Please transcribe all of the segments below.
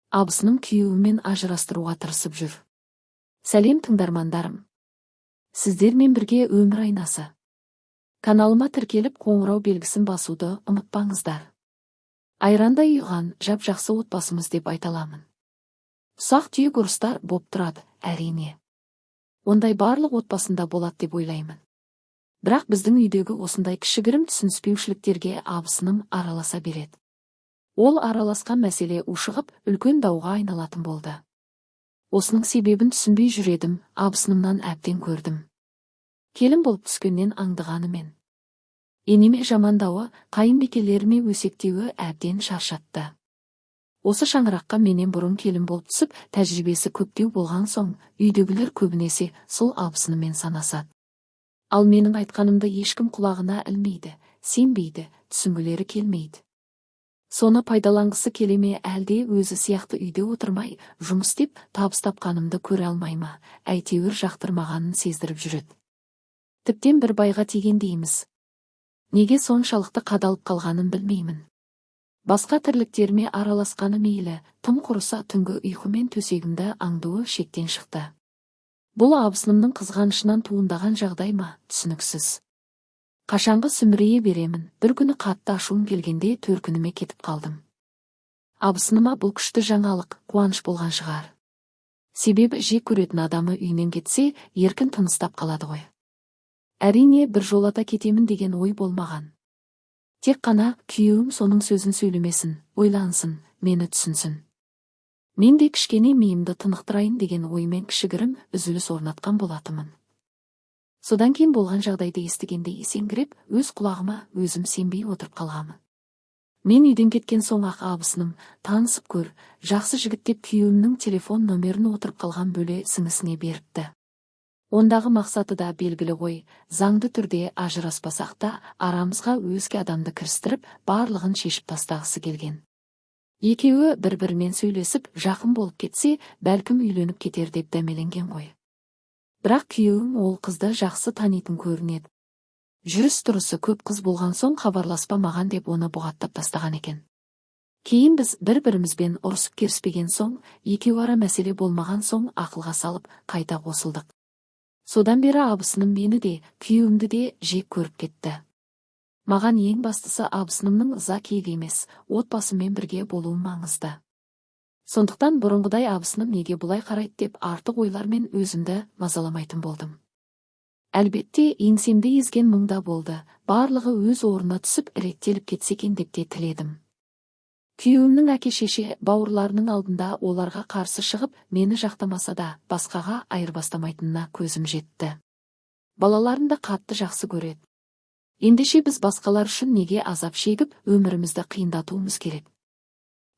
Абысыным күйеуімен ажырастыруға тырысып жүр. Сәлем тыңдармандарым. Сіздермен бірге өмір айнасы. Каналыма тіркеліп қоңырау белгісін басуды ұмытпаңыздар. Айранда ұйыған жап-жақсы отбасымыз деп айталамын. Ұсақ-түйек ұрыстар боп тұрады, әрине. Ондай барлық отбасында болады деп ойлаймын. Бірақ біздің үйдегі осындай кішігірім түсініспеушіліктерге абысыным араласа береді. Ол араласқан мәселе ушығып, үлкен дауға айналатын болды. Осының себебін түсінбей жүредім, абысынымнан әбден көрдім. Келін болып түскеннен аңдығанымен. Енеме жамандауы, қайынбикелеріме өсектеуі әбден шаршатты. Осы шаңыраққа менен бұрын келін болып түсіп, тәжірибесі көптеу болған соң, үйдегілер көбінесе сол абысынымен санасады. Ал менің айтқанымды ешкім құлағына ілмейді, сенбейді, түсінгілері келмейді. Соны пайдаланғысы келеме әлде өзі сияқты үйде отырмай, жұмыс деп табыс тапқанымды көре алмай ма, әйтеуір жақтырмағанын сездіріп жүреді. Тіптен бір байға тиген дейміз. Неге соншалықты қадалып қалғанын білмеймін. Басқа тірліктеріме араласқаны мейлі, тым құрыса түнгі ұйқымен төсегімді аңдуы шектен шықты. Бұл абысынымның қызғанышынан туындаған жағдай ма, түсініксіз. Қашанғы сүмірейе беремін, бір күні қатты ашуым келгенде төркініме кетіп қалдым. Абысыныма бұл күшті жаңалық, қуаныш болған шығар. Себебі жек көретін адамы үйінен кетсе, еркін тыныстап қалады ғой. Әрине бір жолата кетемін деген ой болмаған. Тек қана күйеуім соның сөзін сөйлемесін, ойлансын, мені түсінсін. Мен де кішкене миымды тынықтырайын деген оймен кішігірім үзіліс орнатқан болатымын. Содан кейін болған жағдайды естігенде есеңгіреп, өз құлағыма өзім сенбей отырып қалғамын. Мен үйден кеткен соң ақ абысыным, танысып көр, жақсы жігіт деп күйеуімнің телефон номерін отырып қалған бөле сіңісіне беріпті. Ондағы мақсаты да белгілі ғой, заңды түрде ажыраспасақ та арамызға өзге адамды кірістіріп, барлығын шешіп тастағысы келген. Екеуі бір-бірімен сөйлесіп, жақын болып кетсе, бәлкім үйленіп кетер деп дәмеленген ғой. Бірақ күйеуім ол қызды жақсы танитын көрінеді. Жүріс-тұрысы көп қыз болған соң хабарласпа маған деп оны бұғаттап тастаған екен. Кейін біз бір-бірімізбен ұрысып керіспеген соң, екеу ара мәселе болмаған соң ақылға салып, қайта қосылдық. Содан бері абысыным мені де, күйеуімді де жек көріп кетті. Маған ең бастысы абысынымның ыза кегі емес, отбасымен бірге болуы маңызды. Сондықтан бұрынғыдай абысыным неге бұлай қарайды деп артық ойлармен өзімді мазаламайтын болдым. Әлбетте, еңсемді езген мұңда болды, барлығы өз орнына түсіп реттеліп кетсе екен деп те тіледім. Күйеуімнің әке-шеше бауырларының алдында оларға қарсы шығып, мені жақтамаса да, басқаға айырбастамайтынына көзім жетті. Балаларын да қатты жақсы көреді. Ендеше біз басқалар үшін неге азап шегіп, өмірімізді қиындатуымыз керек.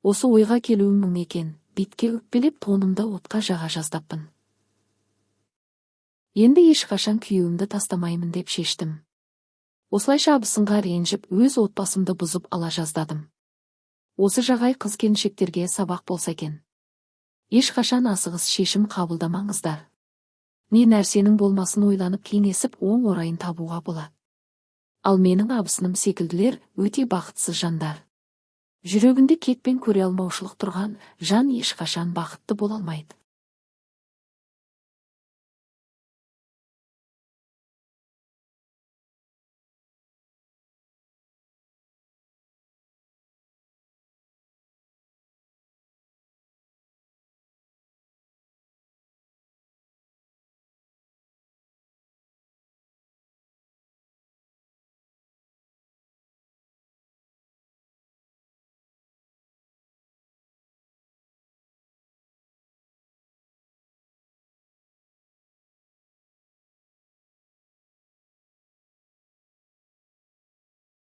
Осы ойға келуім мұң екен, бетке өкпелеп тонымды отқа жаға жаздаппын. Енді ешқашан күйеуімді тастамаймын деп шештім. Осылайша абысынға ренжіп, өз отбасымды бұзып ала жаздадым. Осы жағай қыз-келіншектерге сабақ болса екен. Ешқашан асығыс шешім қабылдамаңыздар. Не нәрсенің болмасын ойланып кеңесіп, оң орайын табуға болады. Ал менің абысыным секілділер өте бақытсыз жандар. Жүрегінде кек пен көре алмаушылық тұрған жан ешқашан бақытты бола алмайды.